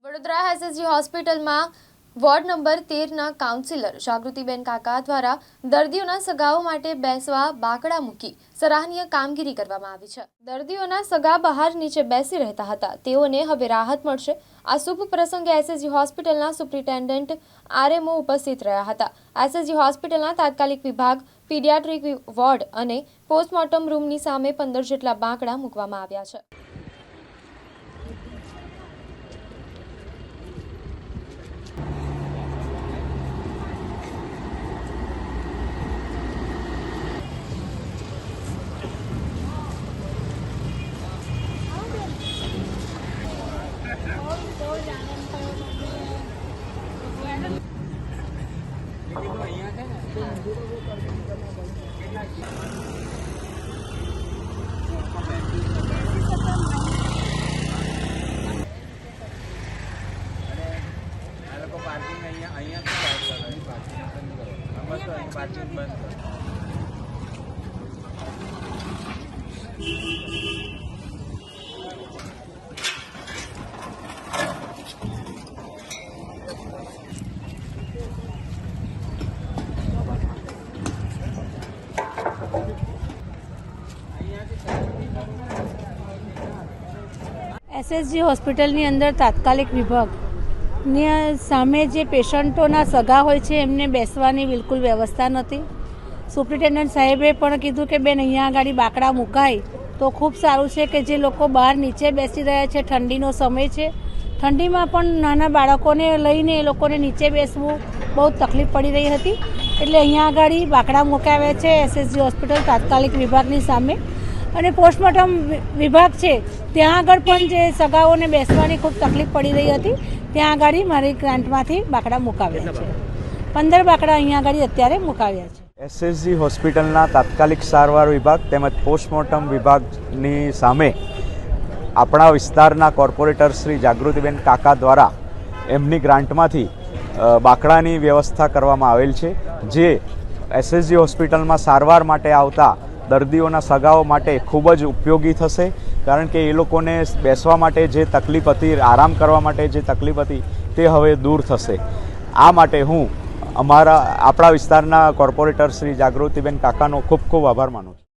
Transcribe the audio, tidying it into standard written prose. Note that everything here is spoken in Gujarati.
વડોદરા એસએસજી હોસ્પિટલમાં વોર્ડ નંબર 13ના કાઉન્સિલર જાગૃતિબેન કાકા દ્વારા દર્દીઓના સગાઓ માટે બેસવા બાકડા મૂકી સરાહનીય કામગીરી કરવામાં આવી છે। દર્દીઓના સગા બહાર નીચે બેસી રહેતા હતા, તેઓને હવે રાહત મળશે। આ શુભ પ્રસંગે એસએસજી હોસ્પિટલના સુપ્રિન્ટેન્ડન્ટ આરએમઓ ઉપસ્થિત રહ્યા હતા। એસએસજી હોસ્પિટલના તાત્કાલિક વિભાગ, પીડિયાટ્રિક વોર્ડ અને પોસ્ટમોર્ટમ રૂમની સામે 15 જેટલા બાકડા મૂકવામાં આવ્યા છે। पार्किंग बंद એસએસજી હોસ્પિટલની અંદર તાત્કાલિક વિભાગની સામે જે પેશન્ટોના સગા હોય છે એમને બેસવાની બિલકુલ વ્યવસ્થા નથી। સુપ્રિન્ટેન્ડન્ટ સાહેબે પણ કીધું કે બેન અહીંયા આગળ બાકડા મુકાય તો ખૂબ સારું છે કે જે લોકો બહાર નીચે બેસી રહ્યા છે, ઠંડીનો સમય છે, ઠંડીમાં પણ નાના બાળકોને લઈને એ લોકોને નીચે બેસવું બહુ તકલીફ પડી રહી હતી, એટલે અહીંયા આગળ બાકડા મુકાવ્યા છે એસએસજી હોસ્પિટલ તાત્કાલિક વિભાગની સામે। અને પોસ્ટમોર્ટમ વિભાગ છે ત્યાં આગળ પણ જે સગાઓને બેસવાની ખૂબ તકલીફ પડી રહી હતી, ત્યાં આગળ મારી ગ્રાન્ટમાંથી બાકડા મુકાવ્યા છે। 15 બાકડા અહીંયા આગળ અત્યારે મુકાવ્યા છે। એસએસજી હોસ્પિટલના તાત્કાલિક સારવાર વિભાગ તેમજ પોસ્ટમોર્ટમ વિભાગની સામે આપણા વિસ્તારના કોર્પોરેટર શ્રી જાગૃતિબેન કાકા દ્વારા એમની ગ્રાન્ટમાંથી બાકડાની વ્યવસ્થા કરવામાં આવેલ છે, જે એસએસજી હોસ્પિટલમાં સારવાર માટે આવતા દર્દીઓના સગાઓ માટે ખૂબ જ ઉપયોગી થશે, કારણ કે એ લોકોને બેસવા માટે જે તકલીફ હતી, આરામ કરવા માટે જે તકલીફ હતી તે હવે દૂર થશે। આ માટે હું આપણા વિસ્તારના કોર્પોરેટર શ્રી જાગૃતિબેન કાકાનો ખૂબ ખૂબ આભાર માનું છું।